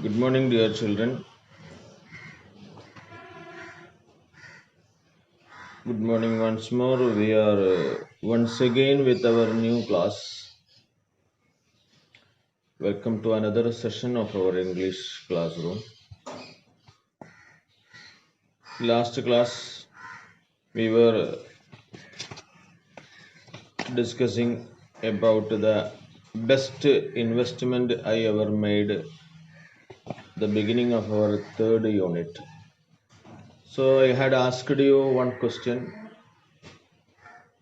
Good morning, dear children. Good morning once more. We are once again with our new class. Welcome to another session of our English classroom. Last class, we were discussing about the best investment I ever made, the beginning of our third unit. So I had asked you one question,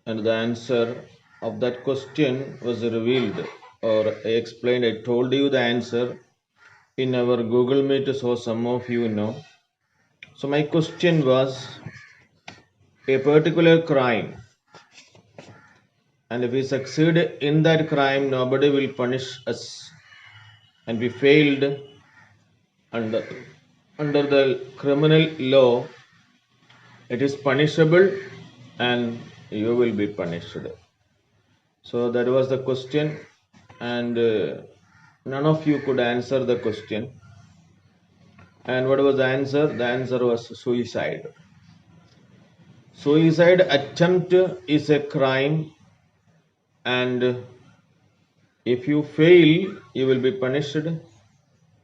and the answer of that question was revealed, or I explained, I told you the answer in our Google Meet, so some of you know. So my question was a particular crime, and if we succeed in that crime, nobody will punish us, and we failed under under the criminal law, it is punishable, and you will be punished. So that was the question, and none of you could answer the question. And what was the answer? The answer was suicide. Suicide attempt is a crime, and if you fail, you will be punished,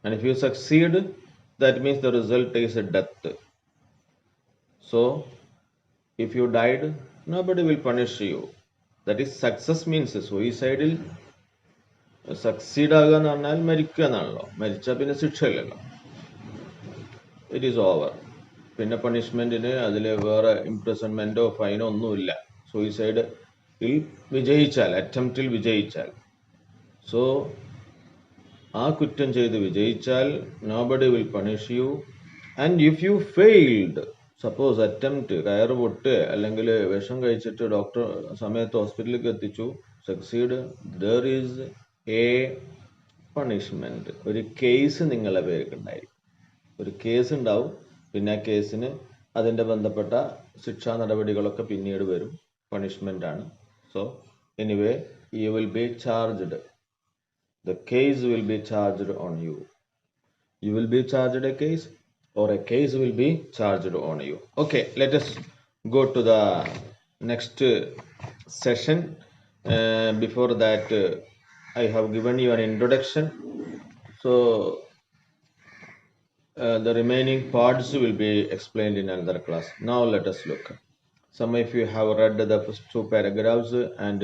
and if you succeed, that means the result is a death. So, if you died, nobody will punish you. That is, success means suicidal. Succeed ആകുക എന്ന് പറഞ്ഞാൽ മരിക്കുക എന്നാണല്ലോ. മരിച്ചാൽ പിന്നെ ശിക്ഷയില്ലല്ലോ, it is over. പിന്നെ പണിഷ്മെന്റിന് അതിൽ വേറെ ഇംപ്രിസൺമെന്റോ ഫൈനോ ഒന്നുമില്ല. സൂയിസൈഡിൽ വിജയിച്ചാൽ, അറ്റംപ്റ്റിൽ വിജയിച്ചാൽ. സോ ആ കുറ്റം ചെയ്ത് വിജയിച്ചാൽ nobody will punish U. And if you failed, suppose attempt കയറ് പൊട്ട് അല്ലെങ്കിൽ വിഷം കഴിച്ചിട്ട് ഡോക്ടർ സമയത്ത് ഹോസ്പിറ്റലിലേക്ക് എത്തിച്ചു, succeed, there is A punishment. ഒരു കേസ് നിങ്ങളുടെ പേർക്കുണ്ടായിരിക്കും, ഒരു കേസ് ഉണ്ടാവും. പിന്നെ ആ കേസിന് അതിൻ്റെ ബന്ധപ്പെട്ട ശിക്ഷാ നടപടികളൊക്കെ പിന്നീട് വരും, പണിഷ്മെന്റ് ആണ്. So anyway, you will be charged. The case will be charged on you. You will be charged a case, or a case will be charged on you. Okay, let us go to the next session. Before that, I have given you an introduction. So, the remaining parts will be explained in another class. Now, let us look. Some of you have read the first two paragraphs and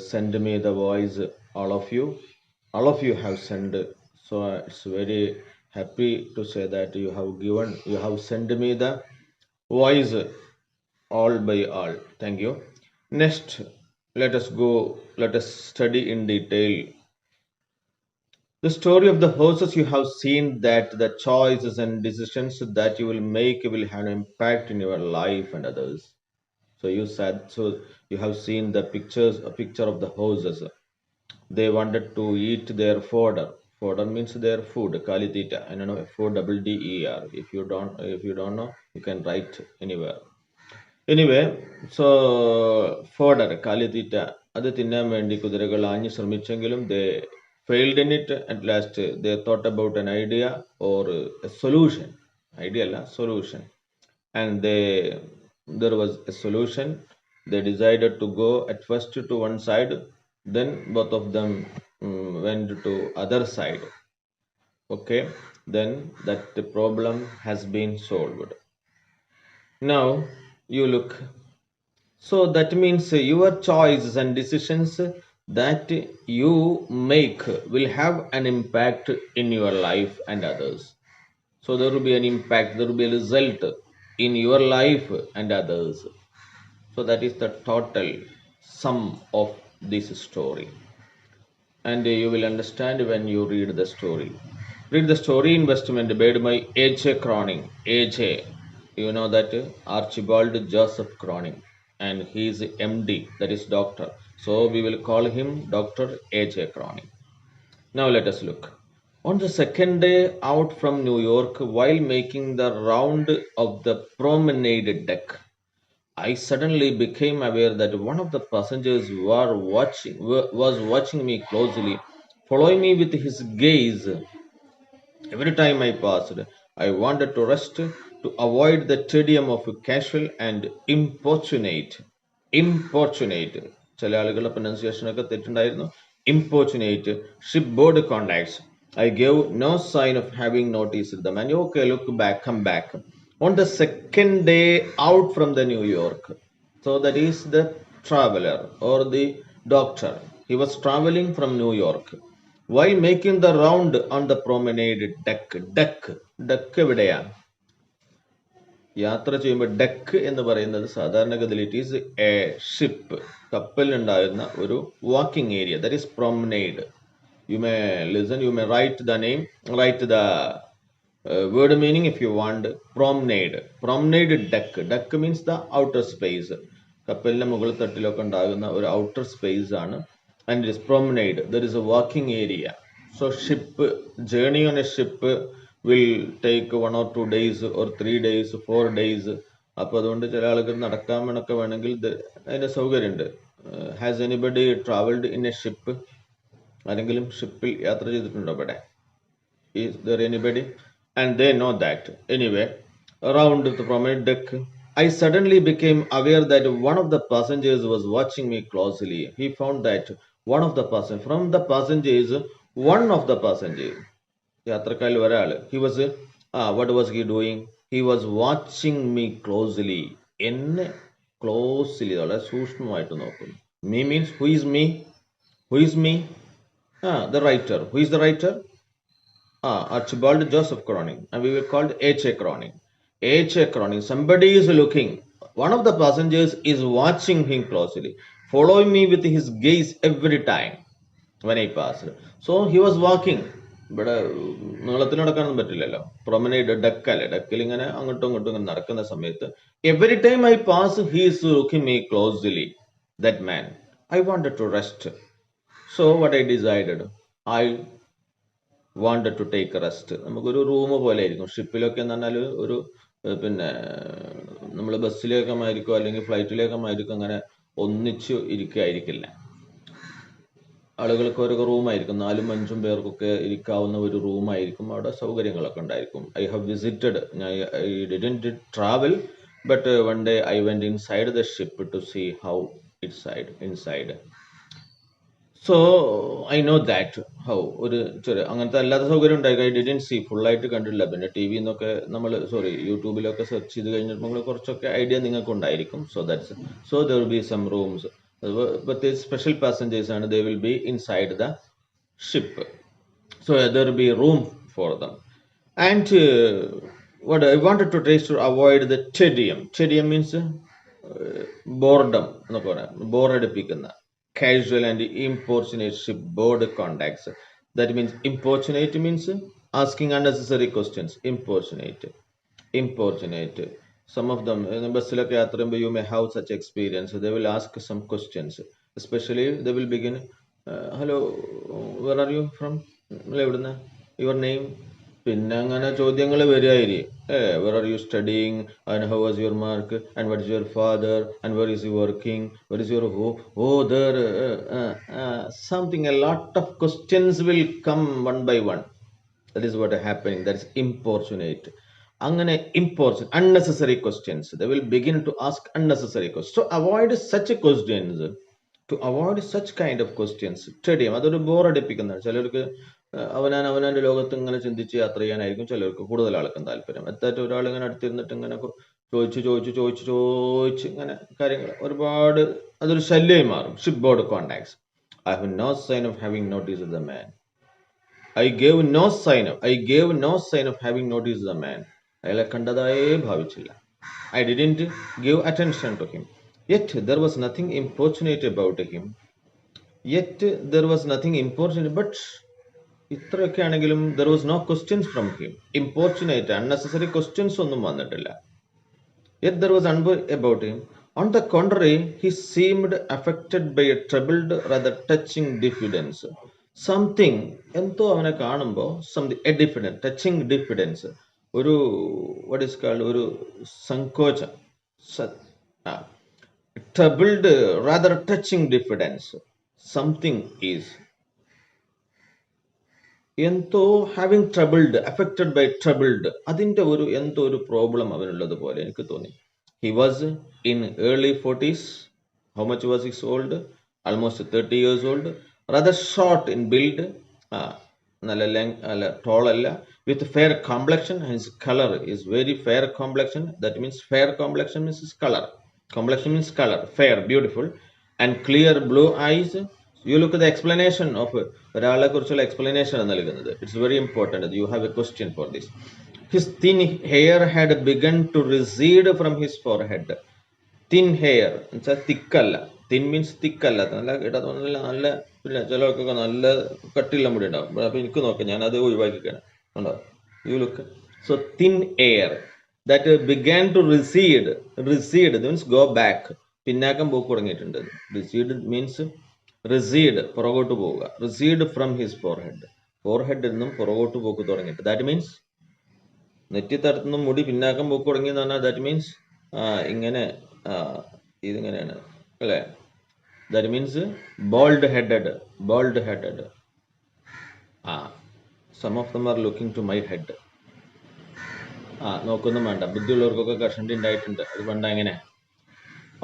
send me the voice, all of you. All of you have sent, so it's very happy to say that you have sent me the voice, all by all. Thank you. Next, let us study in detail the story of the horses. You have seen that the choices and decisions that you will make will have an impact in your life and others. So you have seen the a picture of the horses. They wanted to eat their fodder. Fodder means their food, kalitita. I don't know, FODDER. If you don't know, you can write anywhere. Anyway, so fodder, kalitita, അത് തിന്നാൻ വേണ്ടി കുതിരകൾ ആഞ്ഞു ശ്രമിച്ചെങ്കിലും they failed in it. At last, they thought about an idea or a solution. Idea അല്ല, solution. And there was a solution. They decided to go at first to one side, then both of them went to other side. Okay, then that the problem has been solved. Now you look. So that means your choices and decisions that you make will have an impact in your life and others. So there will be an impact, there will be a result in your life and others. So that is the total sum of this story. And you will understand when you read the story. Read the story, Investment made by A.J. Cronin. A.J., you know that Archibald Joseph Cronin, and he is MD, that is doctor. So we will call him Dr. A.J. Cronin. Now let us look. On the second day out from New York, while making the round of the promenade deck, I suddenly became aware that one of the passengers was watching me closely, following me with his gaze. Every time I passed, I wanted to rest to avoid the tedium of casual and importunate. Importunate. ചില ആളുകളുടെ pronunciation ഒക്കെ തെറ്റുണ്ടായിരുന്നു. Importunate shipboard contacts. I gave no sign of having noticed them. And okay, look back, come back. On the second day out from the New York. So that is the traveler or the doctor. He was traveling from New York. While making the round on the promenade deck എവിടെയാണ്? യാത്ര ചെയ്യുമ്പോൾ deck എന്ന് പറയുന്നത് സാധാരണഗതിയിൽ it is A ship, കപ്പലിലുണ്ടായിരുന്ന ഒരു walking area, that is promenade. You may listen, you may write the name, write the word meaning if you want. Promenade deck means the outer space. കപ്പലിന്റെ മുകൾ തട്ടിലൊക്കെ ഉണ്ടാകുന്ന ഒരു outer space ആണ്. And it is promenade. There is a walking area. So journey on a ship will take 1 or 2 days or 3 days, 4 days. അപ്പോൾ അതുകൊണ്ട് ചില ആളുകൾ നടക്കാൻ വേണമൊക്കെ വേണമെങ്കിൽ അതിൻ്റെ സൗകര്യമുണ്ട്. Has anybody travelled in A ship? ആരെങ്കിലും ഷിപ്പിൽ യാത്ര ചെയ്തിട്ടുണ്ടോ ഇവിടെ? Is there anybody? And they know that. Anyway, around the promenade deck, I suddenly became aware that one of the passengers was watching me closely. He found that one of the passengers, യാത്രക്കാരിൽ ഒരാൾ, he was, what was he doing? He was watching me closely. എന്നെ closely, വളരെ സൂക്ഷ്മമായിട്ട് നോക്കുന്നു. Me means who is me? Who is me? The writer. Who is the writer? Archibald Joseph Cronin, and we were called H.A. Cronin. H.A. Cronin. Somebody is looking. One of the passengers is watching him closely, following me with his gaze every time when I passed. So he was walking. ഇവിടെ നീളത്തിൽ നടക്കാനൊന്നും പറ്റില്ലല്ലോ. Promenade ഡെക്കല്ലേ, ഡെക്കിൽ ഇങ്ങനെ അങ്ങോട്ടും ഇങ്ങോട്ടും ഇങ്ങനെ നടക്കുന്ന സമയത്ത് every time I pass he is looking me closely. That man. I wanted to rest. So what I decided, I wanted to take rest. നമുക്കൊരു റൂം പോലെ ആയിരിക്കും ഷിപ്പിലൊക്കെ എന്ന് പറഞ്ഞാൽ. ഒരു പിന്നെ നമ്മൾ ബസ്സിലേക്ക് ആയിരിക്കും അല്ലെങ്കിൽ ഫ്ലൈറ്റിലേക്ക് ആയിരിക്കും അങ്ങനെ ഒന്നിച്ച് ഇരിക്കുകയായിരിക്കില്ല. ആളുകൾക്ക് ഒരു റൂമായിരിക്കും, 4-5 പേർക്കൊക്കെ ഇരിക്കാവുന്ന ഒരു റൂമായിരിക്കും. അവിടെ സൗകര്യങ്ങളൊക്കെ ഉണ്ടായിരിക്കും. I have visited, I didn't travel, but one day I went inside the ship to see how inside. So I know that how. ഒരു ചെറിയ അങ്ങനത്തെ അല്ലാത്ത സൗകര്യം ഉണ്ടായിരിക്കും. ഐ ഡിഡ്ന്റ് സീ, ഫുള്ളായിട്ട് കണ്ടില്ല. പിന്നെ ടി വി എന്നൊക്കെ നമ്മൾ യൂട്യൂബിലൊക്കെ സെർച്ച് ചെയ്ത് കഴിഞ്ഞിട്ടുണ്ടെങ്കിൽ കുറച്ചൊക്കെ ഐഡിയ നിങ്ങൾക്ക് ഉണ്ടായിരിക്കും. So there will be some rooms. But the special passengers and they will be inside the ship, so there will be room for them. And what I wanted to try to avoid the tedium. Tedium means boredom, boredipikkunna casual and importunate shipboard contacts. That means importunate means asking unnecessary questions. Importunate. Some of them, ബസ്സിലൊക്കെ യാത്ര ചെയ്യുമ്പോൾ you may have such experience. They will ask some questions. Especially they will begin, hello, where are you from? എവിടുന്ന? Your name? പിന്നെ അങ്ങനെ ചോദ്യങ്ങൾ വരികയായിരിക്കും. Where are you studying? And how was your mark? And what is your father? And where is he working? Where is your home? Oh, there, something, a lot of questions will come one by one. That is what is happening. That is importunate. അങ്ങനെ unnecessary questions. They will begin to ask unnecessary questions. So avoid such questions. To avoid such kind of questions. Tedium, അതൊരു ബോറടിപ്പിക്കുന്നതാണ്. ചിലർക്ക് അവനാൻ്റെ ലോകത്ത് ഇങ്ങനെ ചിന്തിച്ച് യാത്ര ചെയ്യാനായിരിക്കും ചിലർക്ക് കൂടുതൽ ആൾക്കും താല്പര്യം. എത്തായിട്ട് ഒരാൾ ഇങ്ങനെ അടുത്തിരുന്നിട്ട് ഇങ്ങനെ ചോദിച്ച് ഇങ്ങനെ കാര്യങ്ങൾ ഒരുപാട്, അതൊരു ശല്യമായി മാറും. ഷിപ്ബോർഡ് contacts. I have no sign of having noticed the man. I gave no sign of having noticed the man. അയാളെ കണ്ടതായേ ഭാവിച്ചില്ല. I didn't give attention to him. Yet there was nothing importunate about him. But ഇത്രയൊക്കെ ആണെങ്കിലും there was no questions from him. Importunate, unnecessary questions ഒന്നും വന്നിട്ടില്ല. Yet there was unbelief about him. On the contrary, he seemed affected by a troubled, rather touching diffidence. Something, എന്തോ അവനെ കാണുമ്പോൾ a diffidence, touching diffidence, ഒരു what is called ഒരു സങ്കോചം, troubled, rather touching diffidence. Something is എന്തോ having troubled, affected by troubled, അതിൻ്റെ എന്തോ ഒരു പ്രോബ്ലം അവനുള്ളത് പോലെ എനിക്ക് തോന്നി. He was in early 40s. How much was his old? Almost 30 years old. Rather short in build, നല്ല ടോൾ അല്ല, with fair complexion. His colour is very fair complexion. That means fair complexion means his colour. Complexion means color, fair, beautiful, and clear blue eyes. You look at the explanation of ഒരാളെ കുറിച്ചുള്ള explanation ആണ് നൽകുന്നത്. It's very important that you have a question for this. His thin hair had begun to recede from his forehead. Thin hair എന്നുവെച്ചാൽ തിക്കല്ല. Thin means തിക്കല്ല, നല്ല ഇടതൊന്നല്ല, നല്ല പിന്നെ ചിലർക്കൊക്കെ നല്ല കട്ടിയുള്ള മുടി ഉണ്ടാവും. അപ്പൊ എനിക്ക് നോക്കാം, ഞാൻ അത് ഒഴിവാക്കിക്കാണ്. ഉണ്ടോ? You look. So thin air that began to recede. Recede means go back, പിന്നാക്കം പോക്ക് തുടങ്ങിയിട്ടുണ്ട്. Recede means recede, പുറകോട്ട് പോവുക. Recede from his forehead. ഫോർഹെഡിൽ നിന്നും പുറകോട്ട് പോക്ക് തുടങ്ങിയിട്ട്. ദാറ്റ് മീൻസ് നെറ്റിത്തടത്തുനിന്നും മുടി പിന്നാക്കം പോക്ക് തുടങ്ങി എന്ന് പറഞ്ഞാൽ ദാറ്റ് മീൻസ് ഇങ്ങനെ ഇതിങ്ങനെയാണ് അല്ലേ? That means bald headed. Bald headed. Some of them are looking to my head. നോക്കൊന്നും വേണ്ട, ബുദ്ധിയുള്ളവർക്കൊക്കെ കഷണ്ടി ഉണ്ടായിട്ടുണ്ട്. അത് പണ്ട് എങ്ങനെ?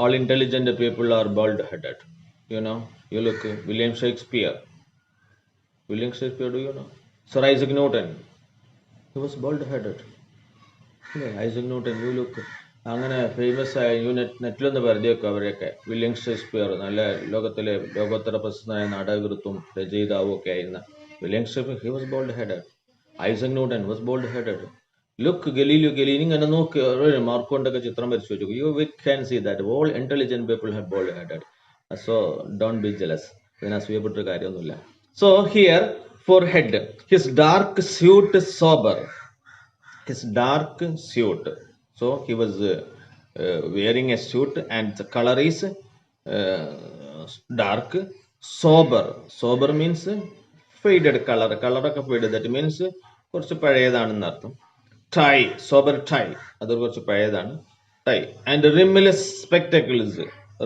All intelligent people are bald headed. You know, you look. William Shakespeare. William Shakespeare, do you know? Sir Isaac Newton, he was bold headed. Isaac Newton, you look. അങ്ങനെ famous ആയ നെറ്റിലൊന്ന് പരിധി വെക്കും അവരെയൊക്കെ. വില്യം ഷേക്സ്പിയർ നല്ല ലോകത്തിലെ ലോകോത്തര പ്രസിദ്ധനായ നാടകൃത്തും രചയിതാവും ഒക്കെ ആയിരുന്ന William Shakespeare, he was bold headed. Isaac Newton was bold headed. Look Galileo. Galileo ഇങ്ങനെ നോക്ക്, മാർക്കോണ്ടൊക്കെ ചിത്രം വരച്ചു വെച്ചു. You can see that all intelligent people have bold headed. So don't be jealous. ഇതിന് അസൂയപ്പെട്ടൊരു കാര്യമൊന്നുമില്ല. So here for head. His dark suit sober. His dark suit. So he was wearing a suit and the color is dark. Sober. Sober means faded color. Color ഒക്കെ faded. That means കുറച്ച് പഴയതാണെന്ന് അർത്ഥം. Tie. Sober tie. അത് കുറച്ച് പഴയതാണ്. Tie. And rimless spectacles.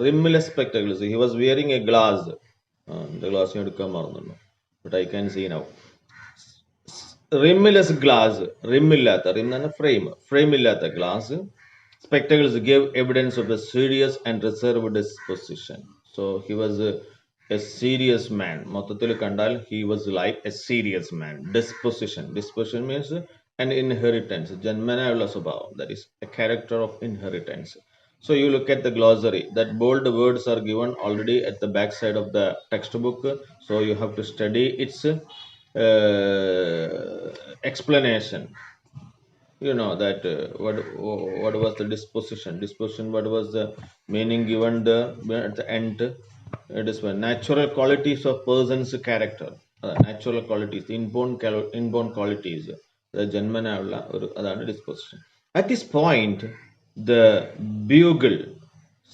Rimless spectacles. He was wearing a glass. The glass എടുക്കാൻ മറന്നു. But I can see now. Rimless glass. Rim ഇല്ലാത്ത, rim എന്ന് പറഞ്ഞാൽ frame. Frame ഇല്ലാത്ത glass. Spectacles gave evidence of a serious and reserved disposition. So he was a serious man. മൊത്തത്തിൽ കണ്ടാൽ he was like a serious man. Disposition. Disposition means an inheritance. ജന്മനായുള്ള സ്വഭാവം. That is a character of inheritance. So you look at the glossary. That bold words are given already at the back side of the textbook. So you have to study its explanation. You know that what was the disposition? Disposition, what was the meaning given at the end? It is natural qualities of person's character. Natural qualities, inborn qualities. The ജന്മനായുള്ള ഒരു അതാണ് disposition. At this point, the bugle,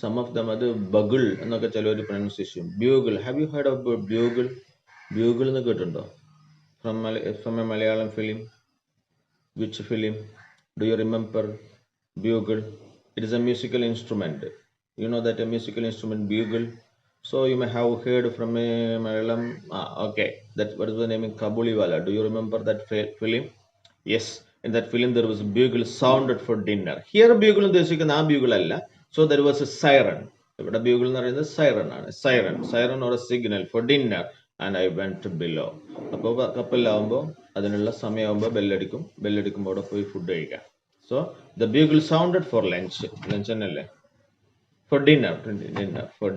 some of them are the bugle എന്നൊക്കെ ചിലവർ pronunciation. Bugle. Have you heard of bugle? Bugle എന്ന് കേട്ടിട്ടുണ്ടോ? From a Malayalam film. Which film? Do you remember bugle? It is a musical instrument. You know that a musical instrument, bugle. So you may have heard from a Malayalam. Okay. That what is the name? Kabuliwala. Do you remember that film? Yes. In that film there was a bugle sounded for dinner. Here bugle ഉദ്ദേശിക്കുന്ന ആ bugle അല്ല. So there was a siren. ഇവിടെ bugle എന്ന് പറയുന്നത് siren ആണ്. Siren or a signal for dinner. And I went below. അപ്പോൾ കപ്പലിലാവുമ്പോൾ അതിനുള്ള സമയമാകുമ്പോൾ ബെല്ലടിക്കുമ്പോൾ അവിടെ പോയി ഫുഡ് കഴിക്കാം. So the bugle sounded for lunch. Lunch തന്നെയല്ലേ? For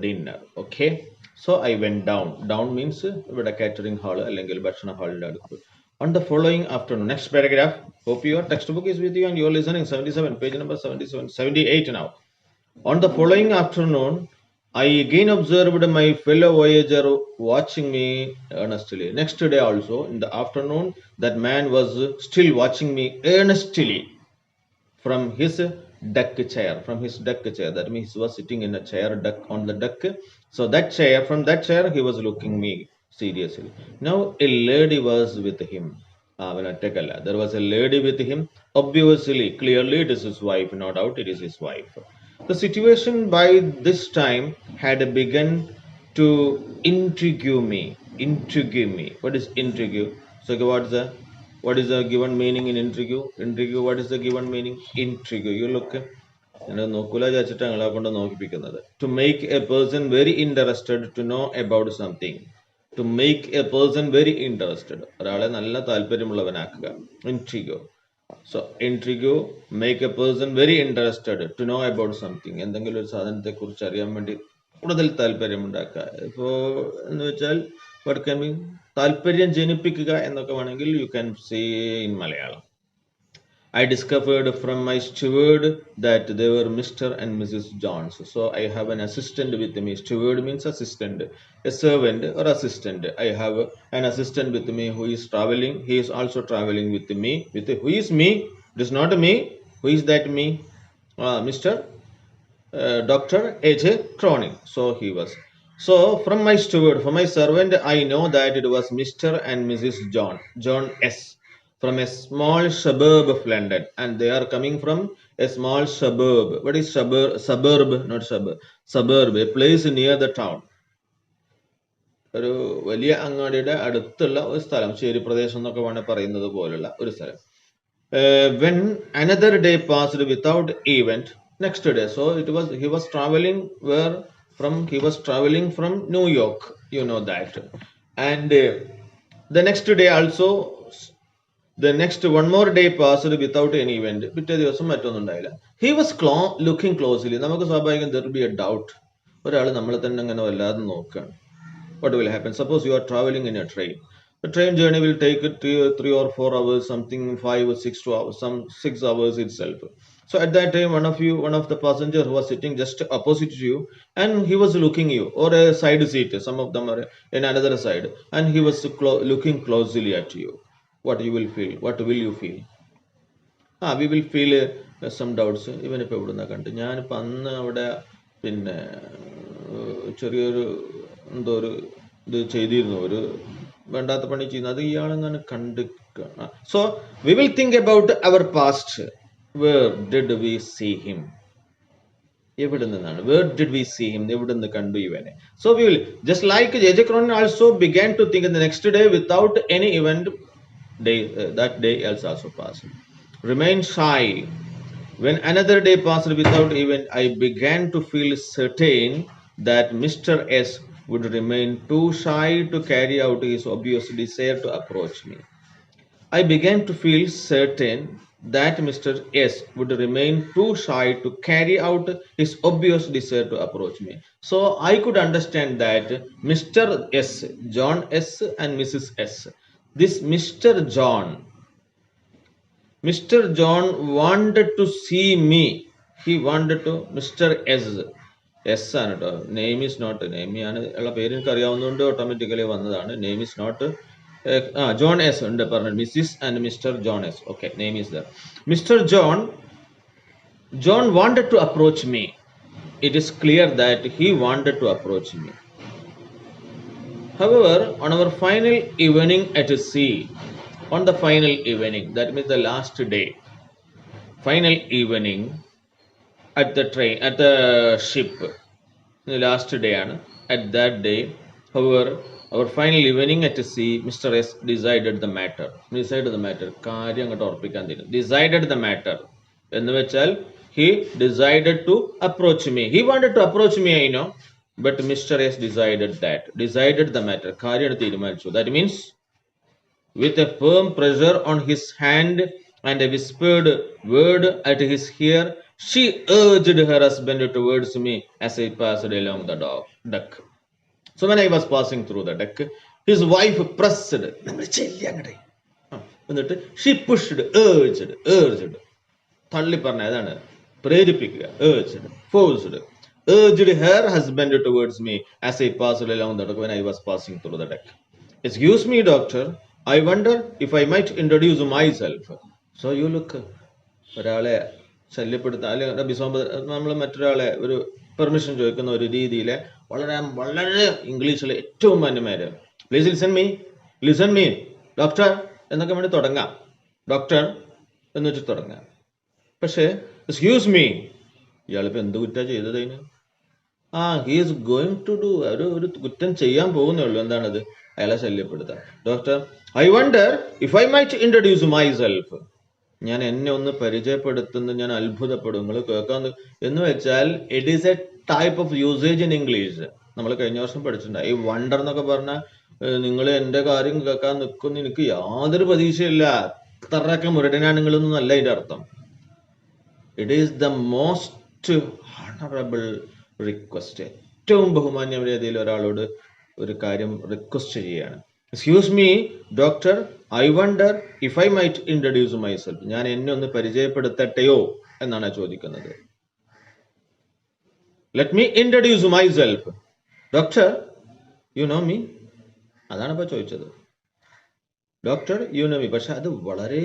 dinner. Okay. So I went down means ഇവിടെ കാറ്ററിംഗ് ഹാൾ അല്ലെങ്കിൽ ഭക്ഷണ ഹാളിന്റെ അടുത്ത്. On the following afternoon, next paragraph. Hope your textbook is with you and you are listening. 77, page number 77, 78 now. On the following afternoon, I again observed my fellow voyager watching me earnestly. Next day also, in the afternoon, that man was still watching me earnestly from his deck chair. That means he was sitting in a chair on the deck. So from that chair, he was looking me seriously. Now a lady was with him. There was a lady with him. Obviously, clearly, it is his wife. No doubt, it is his wife. The situation by this time had begun to intrigue me. What is intrigue? So what is the given meaning in intrigue? Intrigue, what is the given meaning? Intrigue. You look. To make a person very interested to know about something. To make a person very interested. Intrigue. So intrigue, make a person very interested to know about something. എന്തെങ്കിലും ഒരു സാധനത്തെ കുറിച്ച് അറിയാൻ വേണ്ടി കൂടുതൽ താല്പര്യമുണ്ടാക്കുക. ഇപ്പോൾ എന്ന് വെച്ചാൽ what can be താല്പര്യം ജനിപ്പിക്കുക എന്നൊക്കെ വേണമെങ്കിൽ you can say in Malayalam. I discovered from my steward that they were Mr. and Mrs. Jones. So I have an assistant with me. Steward means assistant, a servant or assistant. I have an assistant with me who is traveling. He is also traveling with me. Who is me? It is not me. Who is that me? Mr. Dr. H. Cronin. So he was. So from my steward, from my servant, I know that it was Mr. and Mrs. John S. from a small suburb of London, and they are coming from a small suburb. What is suburb? Suburb, not suburb. Suburb, a place near the town. ഒരു വലിയ അങ്ങാടിയുടെ അടുത്തുള്ള ഒരു സ്ഥലം, ശേരി പ്രദേശം എന്നൊക്കെ വേണേൽ പറയുന്നത് പോലുള്ള ഒരു സ്ഥലം. When another day passed without event, next day, so he was traveling from New York, you know that, and the next day also. The next one more day passed without any event. പിറ്റേ ദിവസം മറ്റൊന്നും ഉണ്ടായില്ല. He was looking closely. നമുക്ക് സ്വാഭാവികം there will be a doubt. ഒരാൾ നമ്മളെ തന്നെ അങ്ങനെ വല്ലാതെ നോക്കുകയാണ്. What will happen? Suppose you are traveling in a train. The train journey will take 3 or 4 hours, something 5 or 6 hours, some 6 hours itself. So at that time, one of the passenger who was sitting just opposite to you, and he was looking you, or a side seat. Some of them are in another side, and he was looking closely at you. What you will feel? What will you feel? We will feel some doubts. ഇവനിപ്പോൾ എവിടുന്ന കണ്ട്, ഞാനിപ്പോൾ അന്ന് അവിടെ പിന്നെ ചെറിയൊരു എന്തോ ഒരു ഇത് ചെയ്തിരുന്നു, ഒരു വേണ്ടാത്ത പണി ചെയ്യുന്നു, അത് ഇയാളെങ്ങനെ കണ്ട്. So we will think about our past. Where did we see him? എവിടെ നിന്നാണ്? Where did we see him? എവിടെ നിന്ന് കണ്ടു ഇവനെ? So we will, just like J.J. Cronin also began to think in the next day without any event. That day else also passed. Remain shy. When another day passed without event, I began to feel certain that Mr. S would remain too shy to carry out his obvious desire to approach me. I began to feel certain that Mr. S would remain too shy to carry out his obvious desire to approach me. So I could understand that Mr. S, John S and Mrs. S, this Mr. John wanted to see me. He wanted to, Mr. S ആണ് കേട്ടോ, name is not, name ഞാൻ ഉള്ള പേര് എനിക്ക് അറിയാവുന്നതുകൊണ്ട് automatically വന്നതാണ്. Name is not. John S ഉണ്ട് പറഞ്ഞു, Mrs and Mr John S. Okay, name is there. Mr John wanted to approach me. It is clear that he wanted to approach me. However, on our final evening at sea, on the final evening, that means the last day, final evening at the train, at the ship, the last day, at that day, however, our final evening at sea, Mr. S decided the matter. കാര്യം അങ്ങോട്ട് ഉറപ്പിക്കാൻ തരും. Decided the matter എന്ന് വെച്ചാൽ he decided to approach me. He wanted to approach me, I know, but Mr. S decided the matter. കാര്യം തീരുമാനിച്ചു. That means with a firm pressure on his hand and a whispered word at his ear, she urged her husband towards me as I passed along the deck. So when I was passing through the deck, his wife pressed, she pushed, urged, തള്ളി പറഞ്ഞ ഏതാണ്, പ്രേരിപ്പിക്കുക, forced her husband towards me as I passed along the deck when I was passing through the deck. Excuse me, doctor, I wonder if I might introduce myself. So you look, ഒരാളെ ശല്യപ്പെടുത്താൻ അല്ലെങ്കിൽ നമ്മൾ മറ്റൊരാളെ ഒരു permission ചോദിക്കുന്ന ഒരു രീതിയിൽ വളരെ വളരെ ഇംഗ്ലീഷിൽ ഏറ്റവും മാന്യമാര്, പ്ലീസ് ലിസൺ മീ ഡോക്ടർ എന്നൊക്കെ വേണ്ടി തുടങ്ങാം, ഡോക്ടർ എന്ന് വെച്ച് തുടങ്ങാം. പക്ഷേ എക്സ്ക്യൂസ് മീ, ഇയാളിപ്പോൾ എന്ത് കുറ്റാ ചെയ്തതിന്? He is going to do, ഒരു കുറ്റം ചെയ്യാൻ പോകുന്നേ ഉള്ളൂ. എന്താണത്? അയാളെ ശല്യപ്പെടുത്താം. Doctor, I wonder if I might introduce myself. ഞാൻ എന്നെ ഒന്ന് പരിചയപ്പെടുത്തുന്ന ഞാൻ അത്ഭുതപ്പെടും. നിങ്ങൾ കേൾക്കാൻ എന്ന് വെച്ചാൽ it is A type of usage in English. നമ്മൾ കഴിഞ്ഞ വർഷം പഠിച്ചിട്ടുണ്ട്. ഈ വണ്ടർ എന്നൊക്കെ പറഞ്ഞാൽ നിങ്ങൾ എൻ്റെ കാര്യം കേൾക്കാൻ നിൽക്കുന്ന എനിക്ക് യാതൊരു പ്രതീക്ഷയില്ല, അത്രയൊക്കെ മുരടനാണ് നിങ്ങളൊന്നും അതിൻ്റെ അർത്ഥം. It is the most honourable request. ഏറ്റവും ബഹുമാന്യമായ രീതിയിൽ ഒരാളോട് ഒരു കാര്യം റിക്വസ്റ്റ് ചെയ്യുകയാണ്. Excuse me doctor, I wonder if I might introduce myself. ഞാൻ എന്നെ ഒന്ന് പരിചയപ്പെടുത്തട്ടെയോ എന്നാണ് ചോദിക്കുന്നത്. Let me introduce myself. Doctor, you know me. അതാണ് ഇപ്പൊ ചോദിച്ചത്. Doctor, you know me. പക്ഷെ അത് വളരെ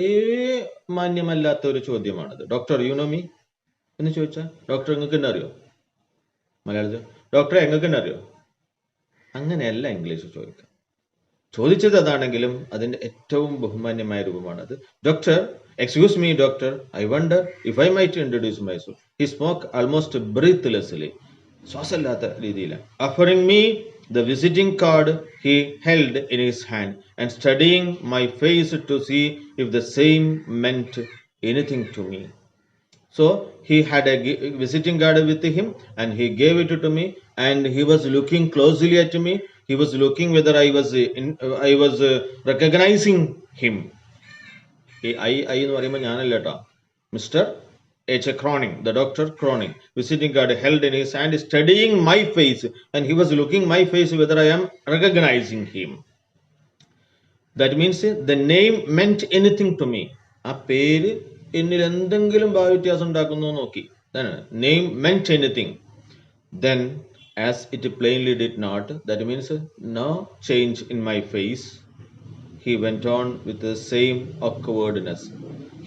മാന്യമല്ലാത്ത ഒരു ചോദ്യമാണത്. ഡോക്ടർ, യു നോ മീ എന്ന് ചോദിച്ചാൽ ഡോക്ടർ നിങ്ങൾക്ക് തന്നെ അറിയോ? മലയാളത്തിൽ ഡോക്ടറെ നിങ്ങൾക്ക് തന്നെ അറിയോ? അങ്ങനെയല്ല ഇംഗ്ലീഷ് ചോദിക്കുക. ചോദിച്ചത് അതാണെങ്കിലും അതിന്റെ ഏറ്റവും ബഹുമാന്യമായ രൂപമാണത്. Doctor, excuse me doctor, I wonder if I might introduce myself. He spoke almost breathlessly. ശ്വാസമില്ലാത്ത രീതിയിലാണ്. Offering me the visiting card he held in his hand and studying my face to see if the same meant anything to me. So he had a visiting card with him and he gave it to me and he was looking closely at me. He was looking whether I was recognizing him. I എന്ന് പറയുമ്പോൾ ഞാനല്ല കേട്ടോ, mister H. Croning, the doctor Croning, visiting card held in his hand, studying my face, and he was looking my face whether I am recognizing him. That means the name meant anything to me. ആ പേര് എന്നിൽ എന്തെങ്കിലും ഭാവവ്യത്യാസം ഉണ്ടാക്കുന്നു നോക്കി. Name meant anything. Then, as it plainly did not, that means no change in my face. He went on with the same awkwardness.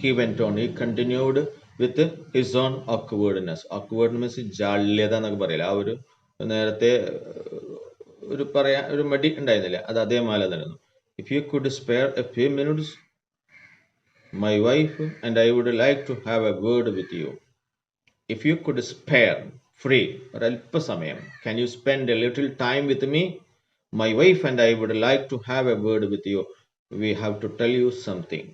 He continued with his own awkwardness. Awkwardness ജാള്യത എന്നൊക്കെ പറയില്ല. ആ ഒരു നേരത്തെ ഒരു മടി ഉണ്ടായിരുന്നില്ല, അത് അതേമാതിരി തന്നെ. If you could spare a few minutes, my wife and I would like to have a word with you. If you could spare, free, ഒരല്പസമയം, can you spend a little time with me? My wife and I would like to have a word with you. We have to tell you something.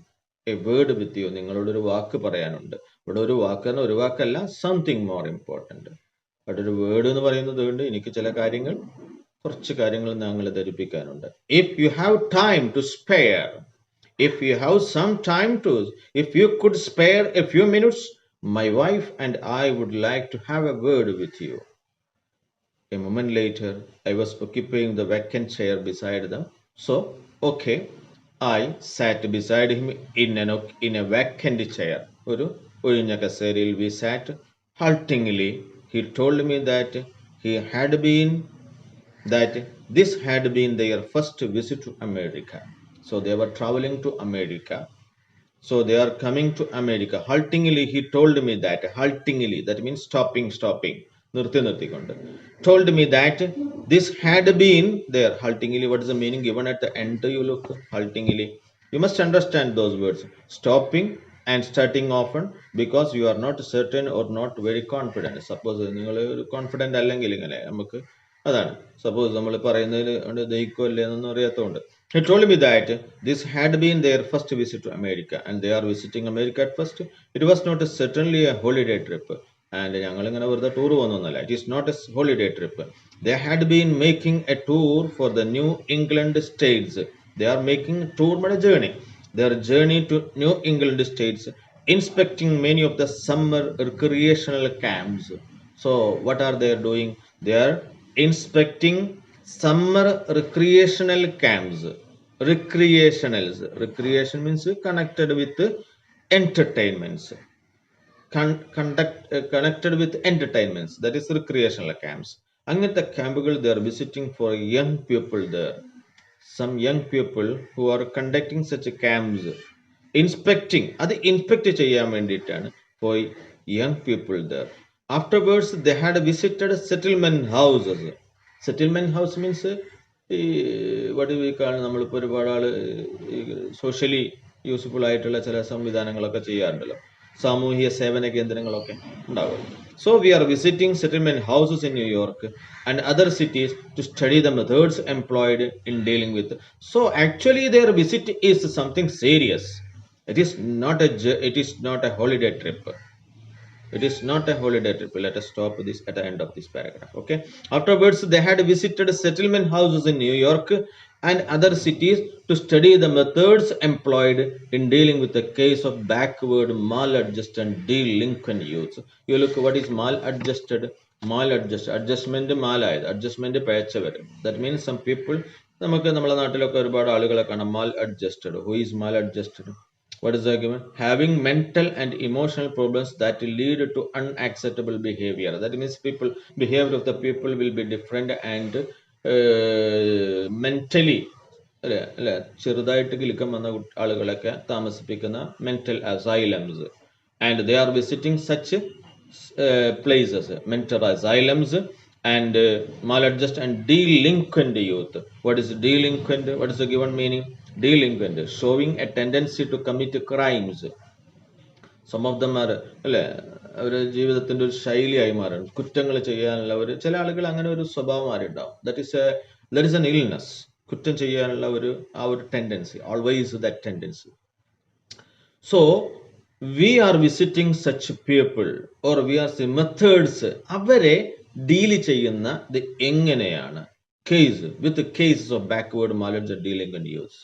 A word with you. നിങ്ങളോടൊരു വാക്ക് പറയാനുണ്ട്. ഇവിടെ ഒരു വാക്കെന്ന് ഒരു വാക്കല്ല, something more important. അവിടെ ഒരു word എന്ന് പറയുന്നത് കൊണ്ട് എനിക്ക് ചില കാര്യങ്ങൾ, കുറച്ച് കാര്യങ്ങൾ ഞങ്ങൾ ധരിപ്പിക്കാനുണ്ട്. If you have time to spare, if you have some time to, if you could spare a few minutes, my wife and I would like to have a word with you. A moment later, I was occupying the vacant chair beside them. So, okay, I sat beside him in a vacant chair. ഒരു ഒഴിഞ്ഞ കസേരയിൽ we sat. Haltingly, he told me that this had been their first visit to America. So they were traveling to America. So they are coming to America. Haltingly, he told me that. Haltingly, that means stopping. നിർത്തിക്കൊണ്ട്. Told me that this had been there. Haltingly, what is the meaning given at the end? You look haltingly. You must understand those words. Stopping and starting often because you are not certain or not very confident. Suppose നിങ്ങൾ ഒരു confident അല്ലെങ്കിൽ ഇങ്ങനെ നമുക്ക് അതാണ്. Suppose നമ്മൾ പറയുന്നതിൽ ദഹിക്കോ അല്ലേ എന്നൊന്നും അറിയാത്തതുകൊണ്ട്. He told me that this had been their first visit to America and they are visiting America at first. It was not certainly a holiday trip. And ഞങ്ങളിങ്ങനെ വെറുതെ tour പോകുന്നൊന്നുമല്ല. It is not a holiday trip. They had been making a tour for the New England states. They are making a tour, but a journey. Their journey to New England states, inspecting many of the summer recreational camps. So what are they doing? They are inspecting summer recreational camps. Recreation means connected with entertainments. Connected with entertainments, that is recreational camps. അങ്ങനത്തെ ക്യാമ്പുകൾ they are visiting for young people there. Some young people who are conducting such camps. Inspecting, അത് inspect ചെയ്യാൻ വേണ്ടിയിട്ടാണ് for young people there. Afterwards they had visited settlement houses. Settlement house means ഈ what we call, നമ്മളിപ്പോൾ ഒരുപാട് ആൾ socially useful ആയിട്ടുള്ള ചില സംവിധാനങ്ങളൊക്കെ ചെയ്യാറുണ്ടല്ലോ. സാമൂഹിക സേവന കേന്ദ്രങ്ങളൊക്കെ ഉണ്ടാവും. So we are visiting settlement houses in New York and other cities to study the methods employed in dealing with. So actually their visit is something serious. It is not a holiday trip. It is not a holiday trip. Let us stop this at the end of this paragraph. Okay. Afterwards, they had visited settlement houses in New York and other cities to study the methods employed in dealing with the case of backward, maladjusted, and delinquent youth. You look what is maladjusted, adjustment മാലായത് adjustment പഴച്ചവർ. That means some people, നമുക്ക് നമ്മുടെ നാട്ടിലൊക്കെ ഒരുപാട് ആളുകളെ കാണാം maladjusted. Who is maladjusted? What is the argument? Having mental and emotional problems that lead to unacceptable behavior. That means behavior of the people will be different and mentally അല്ലെ ചെറുതായിട്ട് കിലുക്കം വന്ന ആളുകളൊക്കെ താമസിപ്പിക്കുന്ന mental asylums, and they are visiting such places, mental asylums, and maladjusted and delinquent youth. What is delinquent? What is the given meaning? Delinquent, showing a tendency to commit crimes. Some of them are അല്ലെ അവർ ജീവിതത്തിന്റെ ഒരു ശൈലിയായി മാറും, കുറ്റങ്ങൾ ചെയ്യാനുള്ള ഒരു ചില ആളുകൾ അങ്ങനെ ഒരു സ്വഭാവം മാറിണ്ടാവും. That is an illness. കുറ്റം ചെയ്യാനുള്ള ആ ഒരു tendency, always that tendency. So we are visiting such people or we are see methods, അവരെ ഡീല് ചെയ്യുന്ന എങ്ങനെയാണ് case with cases of backward maladjusted delinquent youths,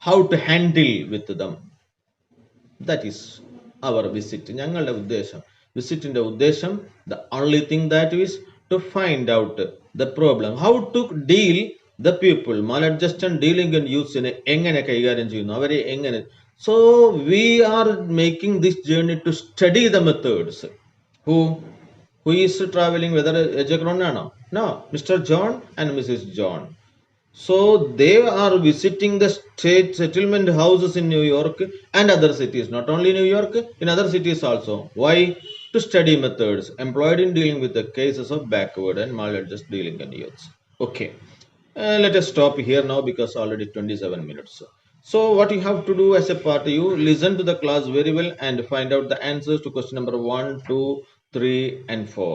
how to handle with them. That is our visit. ഞങ്ങളുടെ ഉദ്ദേശം, വിസിറ്റിന്റെ ഉദ്ദേശം, the only thing that is to find out the problem, how to deal the people, maladjusted dealing യൂസിനെ എങ്ങനെ കൈകാര്യം ചെയ്യുന്നു, അവരെ എങ്ങനെ. So we are making this journey to study the methods. Who is travelling, whether എജഗ്രോൺ ആണോ? No, Mr John and Mrs John. So they are visiting the state settlement houses in New York and other cities, not only New York, in other cities also. Why? To study methods employed in dealing with the cases of backward and maladjusted delinquent youths. Okay, let us stop here now because already 27 minutes. So what you have to do as a part, you listen to the class very well and find out the answers to question number 1, 2, 3 and 4.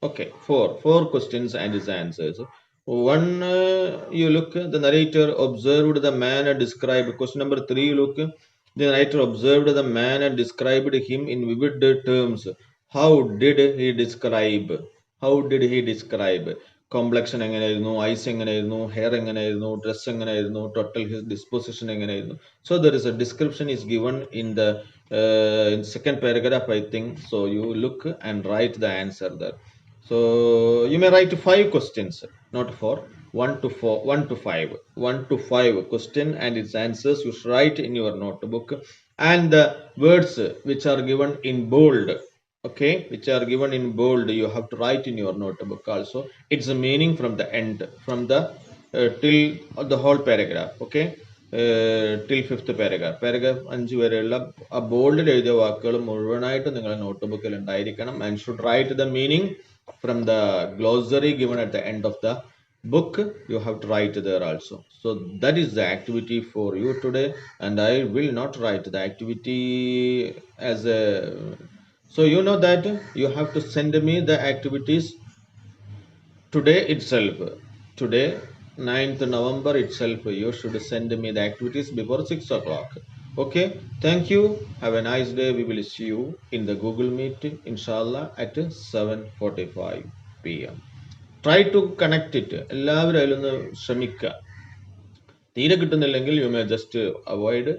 Okay, four questions and its answers. One, you look, the narrator observed the man and described. Question number 3, you look, the narrator observed the man and described him in vivid terms. How did he describe? Complexion എങ്ങനെയായിരുന്നു, ice എങ്ങനെയായിരുന്നു, hair എങ്ങനെയായിരുന്നു, dress എങ്ങനെയായിരുന്നു, total his disposition എങ്ങനെയായിരുന്നു. So there is a description is given in the in second paragraph, I think. So you look and write the answer there. So you may write 5 questions, not 4. 1 to 5 question and its answers you should write in your notebook, and the words which are given in bold, okay, which are given in bold, you have to write in your notebook also. It's a meaning from the end, from the till the whole paragraph, okay, till 5th paragraph 5 വരെയുള്ള ആ ബോൾഡിൽ എഴുതിയ വാക്കുകൾ മുഴുവനായിട്ട് നിങ്ങളുടെ നോട്ട്ബുക്കിൽ ഉണ്ടായിരിക്കണം. and should write the meaning from the glossary given at the end of the book. You have to write there also. So that is the activity for you today, and I will not write the activity as a, so you know that you have to send me the activities today itself. Today 9th November itself you should send me the activities before 6 o'clock. Okay, thank you, have a nice day. We will see you in the Google Meet inshallah at 7:45 p.m. Try to connect it. എല്ലാവരും അതിലൊന്ന് ശ്രമിക്കുക. തീരെ കിട്ടുന്നില്ലെങ്കിൽ you may just avoid.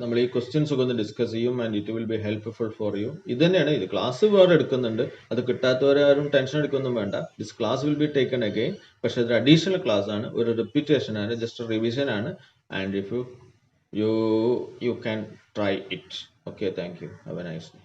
നമ്മൾ ഈ questions ഒക്കെ ഒന്ന് discuss ചെയ്യും, and it will be helpful for you. ഇത് തന്നെയാണ്, ഇത് ക്ലാസ് വേറെ എടുക്കുന്നുണ്ട്, അത് കിട്ടാത്തവരാരും ടെൻഷൻ എടുക്കൊന്നും വേണ്ട. This class will be taken again. പക്ഷെ ഇതൊരു അഡീഷണൽ ക്ലാസ് ആണ്, ഒരു റിപ്പീറ്റേഷൻ ആണ്, ജസ്റ്റ് റിവിഷൻ ആണ്. And if you can try it. Okay, thank you, have A nice day.